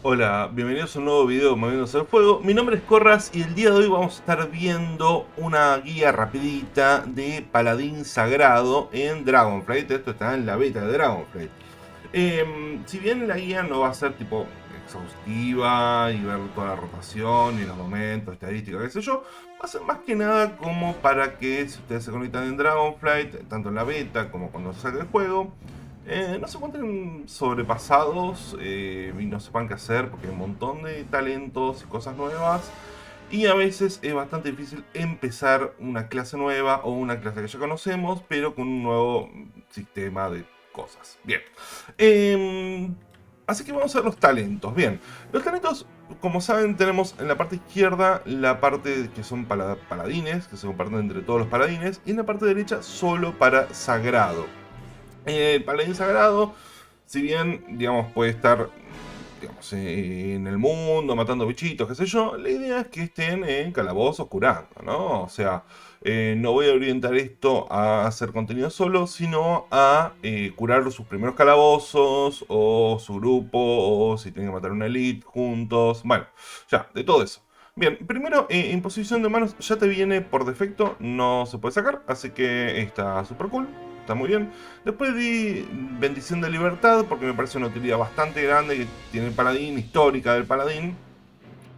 Hola, bienvenidos a un nuevo video de Moviéndose el Fuego. Mi nombre es Corras y el día de hoy vamos a estar viendo una guía rapidita de Paladín Sagrado en Dragonflight. Esto está en la beta de Dragonflight. Si bien la guía no va a ser tipo exhaustiva y ver toda la rotación y los momentos, estadísticas, qué sé yo, va a ser más que nada como para que si ustedes se conectan en Dragonflight, tanto en la beta como cuando se saque el juego, no se encuentren sobrepasados y no sepan qué hacer porque hay un montón de talentos y cosas nuevas. Y a veces es bastante difícil empezar una clase nueva o una clase que ya conocemos, pero con un nuevo sistema de cosas. Bien. Así que vamos a ver los talentos. Bien. Los talentos, como saben, tenemos en la parte izquierda la parte que son paladines, que se comparten entre todos los paladines, y en la parte derecha solo para sagrado. El paladín sagrado, si bien, digamos, puede estar, digamos, en el mundo matando bichitos, qué sé yo, la idea es que estén en calabozos curando, ¿no? O sea, no voy a orientar esto a hacer contenido solo, sino a curar sus primeros calabozos, o su grupo, o si tienen que matar una elite juntos, bueno, ya, de todo eso. Bien, primero, imposición de manos ya te viene por defecto, no se puede sacar, así que está súper cool, está muy bien. Después di bendición de libertad, porque me parece una utilidad bastante grande que tiene el paladín, histórica del paladín,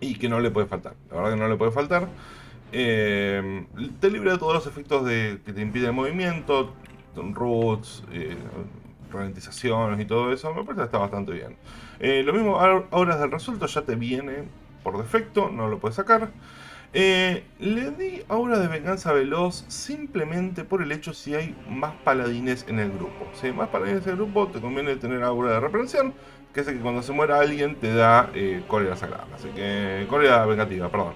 y que no le puede faltar. La verdad que no le puede faltar. Te libra de todos los efectos que te impiden el movimiento, roots, ralentizaciones y todo eso. Me parece que está bastante bien. Lo mismo, auras del resuelto ya te viene por defecto, no lo puedes sacar. Le di aura de venganza veloz simplemente por el hecho si hay más paladines en el grupo. Si hay más paladines en el grupo, te conviene tener aura de reprensión, que hace que cuando se muera alguien te da cólera sagrada. Así que, cólera vengativa, perdón.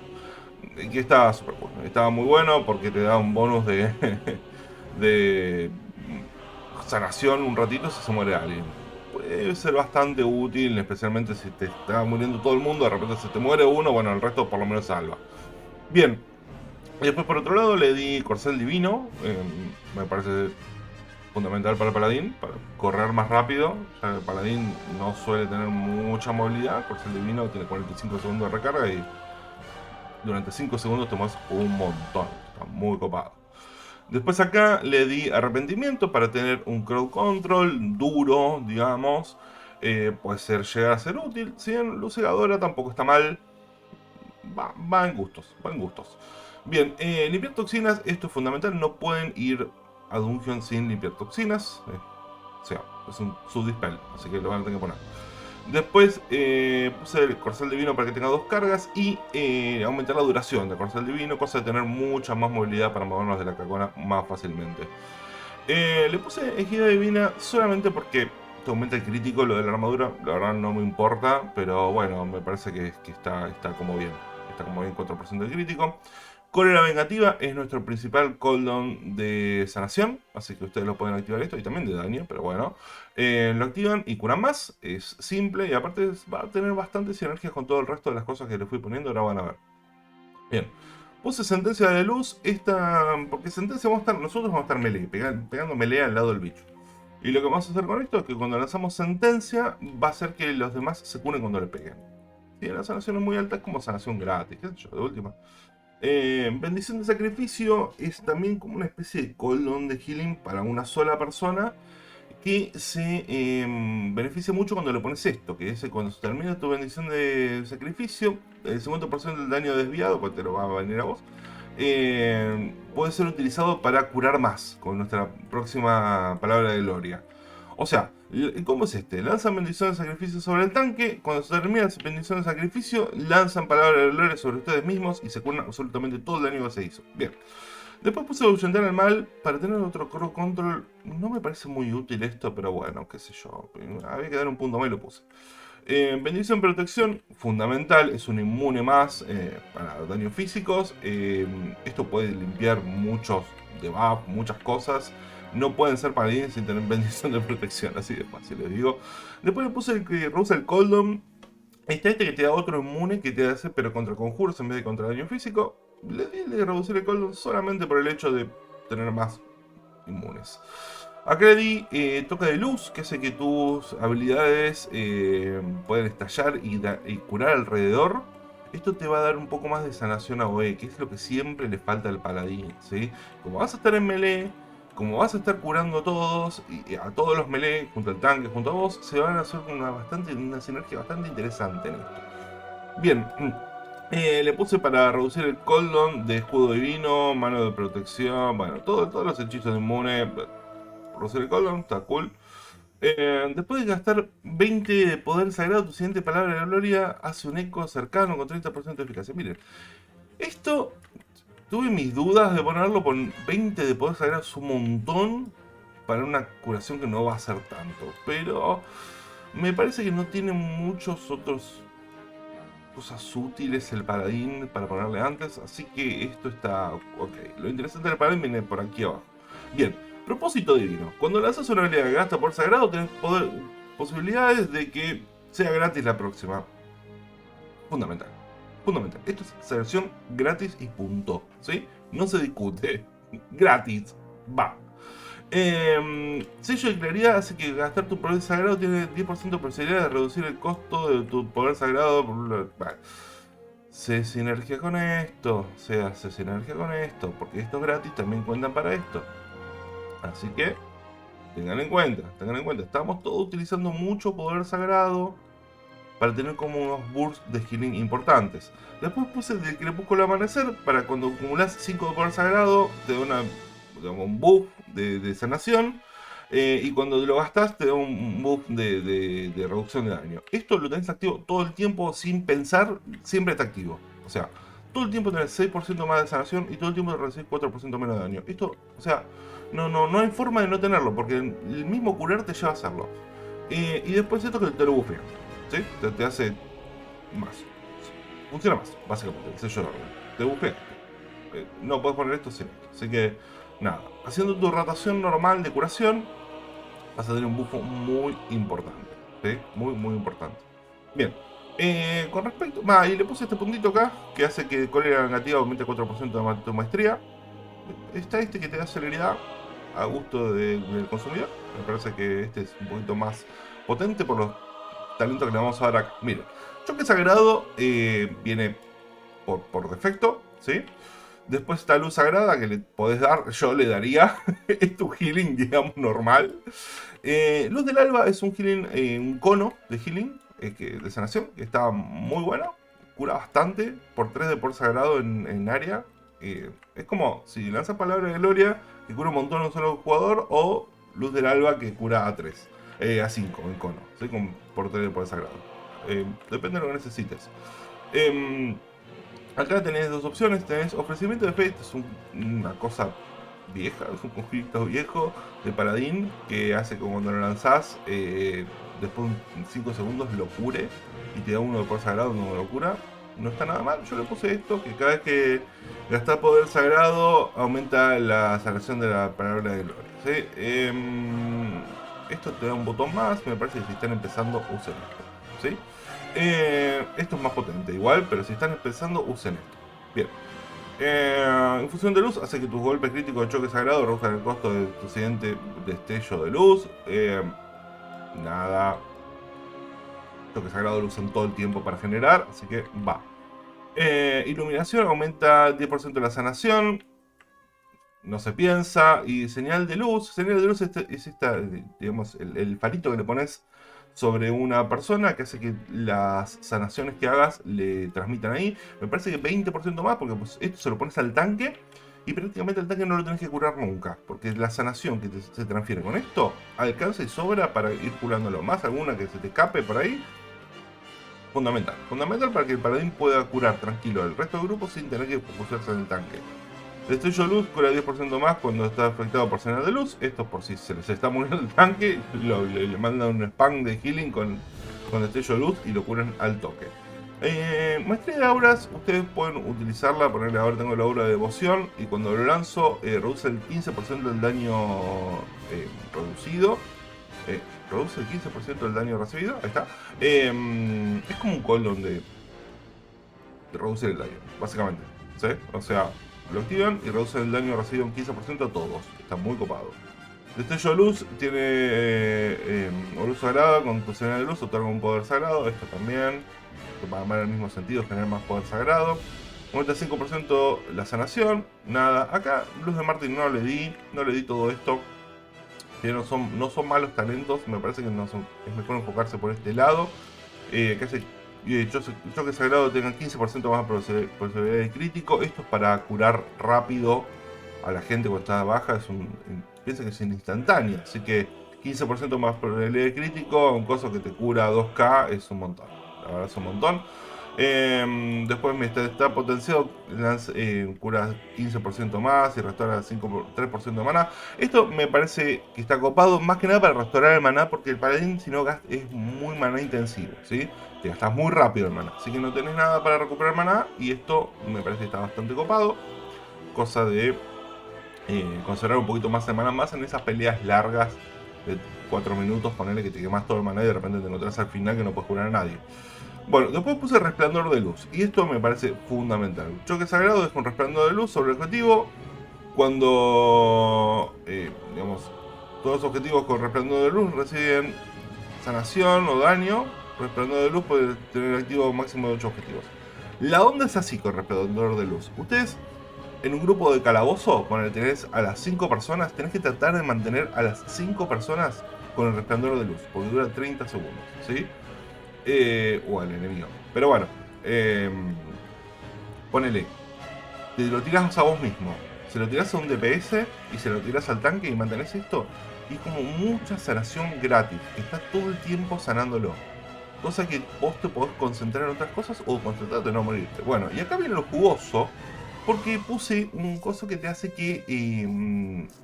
Que estaba súper cool. Estaba muy bueno porque te da un bonus de sanación un ratito si se muere alguien. Puede ser bastante útil, especialmente si te está muriendo todo el mundo, de repente se te muere uno, bueno, el resto por lo menos salva. Bien, y después por otro lado le di Corcel Divino, me parece fundamental para el Paladín, para correr más rápido. Ya el Paladín no suele tener mucha movilidad, Corcel Divino tiene 45 segundos de recarga y durante 5 segundos tomas un montón, está muy copado. Después acá le di Arrepentimiento para tener un crowd control duro, digamos. Puede ser, llegar a ser útil. Si bien Luz Cegadora tampoco está mal, va en gustos, va en gustos. Bien, limpiar toxinas, esto es fundamental, no pueden ir a Dungeon sin limpiar toxinas. O sea, es un subdispel, así que lo van a tener que poner. Después puse el Corcel Divino para que tenga dos cargas y aumentar la duración del Corcel Divino, cosa de tener mucha más movilidad para movernos de la cacona más fácilmente. Le puse Ejida Divina solamente porque te aumenta el crítico, lo de la armadura, la verdad no me importa, pero bueno, me parece que está como bien. Está como bien 4% de crítico. Cólera Vengativa es nuestro principal cooldown de sanación, así que ustedes lo pueden activar esto y también de daño, pero bueno. Lo activan y curan más, es simple y aparte va a tener bastantes sinergias con todo el resto de las cosas que le fui poniendo, ahora van a ver. Bien. Puse sentencia de luz, porque sentencia nosotros vamos a estar melee, pegando melee al lado del bicho. Y lo que vamos a hacer con esto es que cuando lanzamos sentencia, va a hacer que los demás se curen cuando le peguen. Si la sanación es muy alta, es como sanación gratis, qué sé yo, de última. Bendición de sacrificio es también como una especie de cooldown de healing para una sola persona que se beneficia mucho cuando le pones esto, que es cuando se termina tu bendición de sacrificio, el 50% del daño desviado, pues te lo va a venir a vos, puede ser utilizado para curar más, con nuestra próxima palabra de gloria. O sea, ¿cómo es este? Lanzan bendición de sacrificio sobre el tanque, cuando se termina la bendición de sacrificio, lanzan palabra de gloria sobre ustedes mismos y se curan absolutamente todo el daño que se hizo. Bien. Después puse ahuyentar al mal para tener otro crowd control. No me parece muy útil esto, pero bueno, qué sé yo. Había que dar un punto más y lo puse. Bendición protección, fundamental, es un inmune más para daños físicos. Esto puede limpiar muchos debuffs, muchas cosas. No pueden ser paladines sin tener bendición de protección, así de fácil les digo. Después le puse el que reusa el cooldown. Está este que te da otro inmune que te hace, pero contra conjuros en vez de contra daño físico. Le di de reducir el cooldown solamente por el hecho de tener más inmunes. Acá le di toque de luz, que hace que tus habilidades puedan estallar y curar alrededor. Esto te va a dar un poco más de sanación a OE, que es lo que siempre le falta al paladín, ¿sí? Como vas a estar en melee, como vas a estar curando a todos, y a todos los melee, junto al tanque, junto a vos, se van a hacer una sinergia bastante interesante en esto. Bien, le puse para reducir el cooldown de escudo divino, mano de protección, bueno, todos los hechizos de inmune. Reducir el cooldown, está cool. Después de gastar 20 de poder sagrado, tu siguiente palabra de gloria hace un eco cercano con 30% de eficacia. Miren, esto tuve mis dudas de ponerlo con 20 de poder sagrado, es un montón para una curación que no va a ser tanto. Pero me parece que no tiene muchos otros cosas útiles el paladín para ponerle antes, así que esto está ok. Lo interesante del paladín viene por aquí abajo. Bien, propósito divino. Cuando lanzas una habilidad que gasta por sagrado, tenés posibilidades de que sea gratis la próxima. Fundamental. Fundamental. Esto es versión gratis y punto. ¿Sí? No se discute. Gratis. Va. Sello de claridad hace que gastar tu poder sagrado tiene 10% de posibilidad de reducir el costo de tu poder sagrado. Vale. Se sinergia con esto, se hace sinergia con esto, porque estos gratis también cuentan para esto. Así que tengan en cuenta, estamos todos utilizando mucho poder sagrado para tener como unos bursts de healing importantes. Después puse del crepúsculo al amanecer, para cuando acumulas 5 de poder sagrado, te da un buff de sanación. Y cuando lo gastas te da un buff de reducción de daño. Esto lo tenés activo todo el tiempo sin pensar, siempre está activo. O sea, todo el tiempo tenés 6% más de sanación y todo el tiempo recibís 4% menos de daño. Esto, o sea, no hay forma de no tenerlo, porque el mismo curar te lleva a hacerlo. Y después esto que te lo buffea, ¿sí? Te hace más. Funciona más, básicamente, el sello de orden. Te bufea. No puedes poner esto sin esto. Así que, nada. Haciendo tu rotación normal de curación, vas a tener un buffo muy importante. ¿Sí? Muy importante. Bien. Con respecto... y le puse este puntito acá, que hace que cólera negativa aumente 4% de tu maestría. Está este que te da celeridad a gusto del consumidor. Me parece que este es un poquito más potente por los talentos que le vamos a dar acá. Mira, choque sagrado viene por defecto, ¿sí? Después está luz sagrada que le podés dar, yo le daría, es tu healing, digamos, normal. Luz del alba es un healing, un cono de healing, de sanación, que está muy bueno, cura bastante, por 3 de poder sagrado en área. Es como si lanzas palabra de gloria, que cura un montón a un solo jugador, o luz del alba que cura a 3, a 5 en cono, ¿sí? Por 3 de poder sagrado. Depende de lo que necesites. Acá tenés dos opciones, tenés ofrecimiento de fe, es una cosa vieja, es un conflicto viejo de paladín que hace que cuando lo lanzás, después de 5 segundos lo cure y te da uno de poder sagrado, uno lo cura. No está nada mal, yo le puse esto, que cada vez que gastás poder sagrado aumenta la sanación de la palabra de gloria, ¿sí? Esto te da un botón más, me parece que si están empezando usen esto, ¿sí? Esto es más potente igual, pero si están empezando usen esto. Bien. Infusión de luz hace que tus golpes críticos de choque sagrado reduzcan el costo de tu siguiente destello de luz. Nada. Choque sagrado lo usan todo el tiempo para generar, así que va. Iluminación aumenta 10% de la sanación. No se piensa. Y señal de luz. Señal de luz es esta, digamos, el farito que le pones sobre una persona que hace que las sanaciones que hagas le transmitan ahí. Me parece que 20% más, porque pues, esto se lo pones al tanque y prácticamente el tanque no lo tenés que curar nunca, porque la sanación que se transfiere con esto alcanza y sobra para ir curándolo. Más alguna que se te escape por ahí. Fundamental. Fundamental para que el paladín pueda curar tranquilo al resto del grupo sin tener que focusarse en el tanque. Destello de luz cura 10% más cuando está afectado por señal de luz. Esto por si se les está muriendo el tanque, le mandan un spam de healing con destello de luz y lo curan al toque. Maestría de auras, ustedes pueden utilizarla, ponerle, ahora tengo la aura de devoción y cuando lo lanzo reduce el 15% del daño reducido. Reduce el 15% del daño recibido, ahí está. Es como un cooldown de reducir el daño, básicamente, ¿sí? O sea, lo activan y reducen el daño recibido un 15% a todos. Está muy copado. Destello de luz tiene o luz sagrada, con tu señal de luz otorga un poder sagrado. Esto también va en el mismo sentido, generar más poder sagrado. Aumenta 5% la sanación. Nada, acá Luz de Martín no le di todo esto. Que no son malos talentos, me parece que es mejor enfocarse por este lado. Que hace choque sagrado tengan 15% más posibilidad de crítico. Esto es para curar rápido a la gente cuando está baja. Piensa que es instantáneo, así que 15% más probabilidad de crítico, un coso que te cura 2k es un montón. La verdad es un montón. Después está potenciado, cura 15% más y restaura 3% de maná. Esto me parece que está copado más que nada para restaurar el maná, porque el paladín si no gasta es muy maná intensivo, ¿sí? Te gastas muy rápido el maná, así que no tenés nada para recuperar maná, y esto me parece que está bastante copado. Cosa de conservar un poquito más de maná, más en esas peleas largas de 4 minutos, ponerle que te quemas todo el maná y de repente te encontrás al final que no puedes curar a nadie. Bueno, después puse resplandor de luz, y esto me parece fundamental. Choque sagrado es un resplandor de luz sobre el objetivo. Cuando, digamos, todos los objetivos con resplandor de luz reciben sanación o daño, resplandor de luz puede tener activo un máximo de 8 objetivos. La onda es así con resplandor de luz. Ustedes, en un grupo de calabozo, cuando tenés a las 5 personas, tenés que tratar de mantener a las 5 personas con el resplandor de luz, porque dura 30 segundos, ¿sí? O al enemigo. Pero bueno, ponele, te lo tiras a vos mismo, se lo tiras a un DPS y se lo tiras al tanque y mantenés esto, y es como mucha sanación gratis, que está todo el tiempo sanándolo. Cosa que vos te podés concentrar en otras cosas o concentrarte en no morirte. Bueno, y acá viene lo jugoso, porque puse un coso que te hace que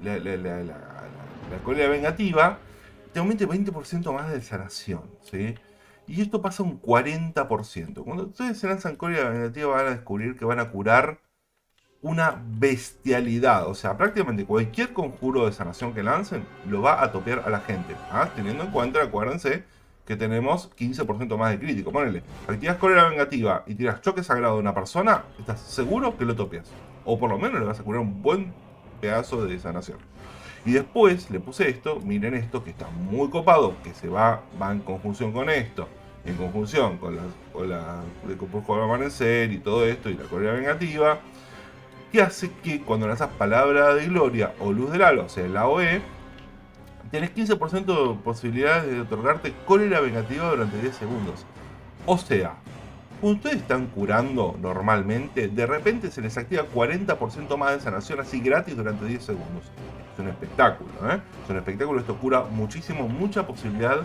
la cólera vengativa te aumente 20% más de sanación, ¿sí? Y esto pasa un 40%. Cuando ustedes se lanzan cólera vengativa van a descubrir que van a curar una bestialidad. O sea, prácticamente cualquier conjuro de sanación que lancen lo va a topear a la gente. Teniendo en cuenta, acuérdense, que tenemos 15% más de crítico. Ponele, activas cólera vengativa y tiras choque sagrado de una persona, estás seguro que lo topeas. O por lo menos le vas a curar un buen pedazo de sanación. Y después le puse esto, miren esto, que está muy copado, que va en conjunción con esto, en conjunción con la de Crepúsculo al Amanecer y todo esto, y la cólera vengativa, que hace que cuando lanzas Palabra de Gloria o Luz del Alba, o sea, la OE, tenés 15% de posibilidades de otorgarte cólera vengativa durante 10 segundos. O sea, cuando ustedes están curando normalmente, de repente se les activa 40% más de sanación así gratis durante 10 segundos. Es un espectáculo, ¿eh? Es un espectáculo, esto cura muchísimo, mucha posibilidad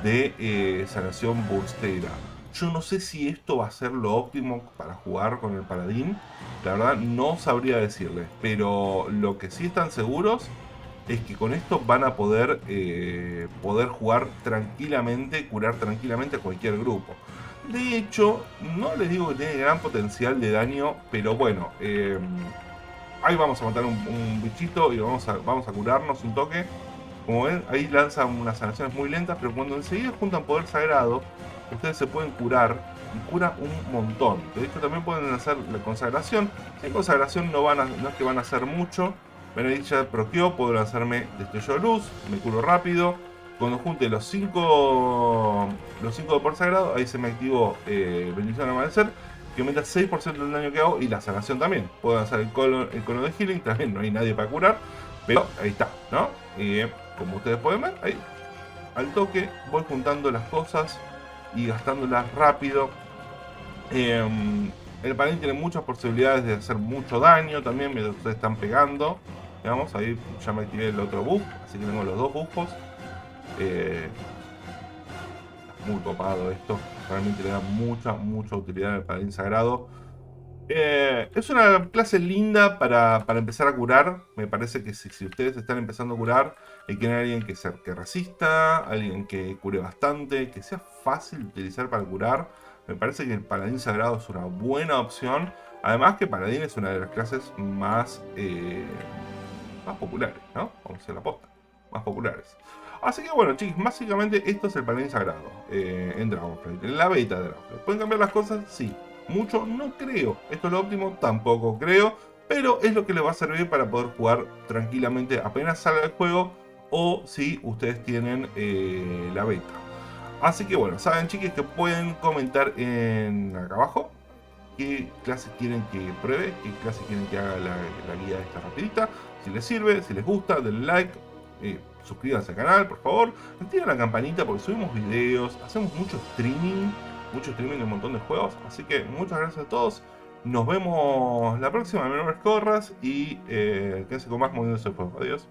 de sanación burstera. Yo no sé si esto va a ser lo óptimo para jugar con el paladín. La verdad no sabría decirles. Pero lo que sí están seguros es que con esto van a poder jugar tranquilamente, curar tranquilamente a cualquier grupo. De hecho, no les digo que tiene gran potencial de daño, pero bueno, ahí vamos a matar un bichito y vamos a curarnos un toque. Como ven, ahí lanzan unas sanaciones muy lentas, pero cuando enseguida juntan poder sagrado, ustedes se pueden curar y cura un montón. De hecho, también pueden hacer la consagración. En consagración no es que van a hacer mucho. Ven, ahí ya proqueó, puedo lanzarme destello de luz, me curo rápido. Cuando junte los 5 de poder sagrado, ahí se me activó bendición al amanecer, que aumenta 6% del daño que hago, y la sanación también. Puedo lanzar el cono de healing, también no hay nadie para curar, pero ahí está, ¿no? Como ustedes pueden ver, ahí al toque voy juntando las cosas y gastándolas rápido. El paladín tiene muchas posibilidades de hacer mucho daño también mientras ustedes están pegando. Digamos, ahí ya me activé el otro buff, así que tengo los dos buffos. Muy copado esto, realmente le da mucha utilidad al paladín sagrado. Es una clase linda para empezar a curar. Me parece que si ustedes están empezando a curar, hay que tener alguien que resista, alguien que cure bastante, que sea fácil de utilizar para curar. Me parece que el paladín sagrado es una buena opción. Además que paladín es una de las clases más populares, ¿no? Vamos a hacer la posta, más populares. Así que bueno, chicos, básicamente esto es el paladín sagrado en Dragonflight, en la beta de Dragonflight. ¿Pueden cambiar las cosas? Sí. Mucho no creo. Esto es lo óptimo, tampoco creo. Pero es lo que les va a servir para poder jugar tranquilamente apenas salga el juego. o si ustedes tienen la beta. Así que bueno, saben chiquis que pueden comentar acá abajo qué clase quieren que pruebe, qué clase quieren que haga la guía esta rapidita. Si les sirve, si les gusta, denle like, suscríbanse al canal, por favor. Activen la campanita porque subimos videos, hacemos mucho streaming de un montón de juegos. Así que muchas gracias a todos. Nos vemos la próxima, mi nombre es Corras y quédense con más moviéndose el juego. Adiós.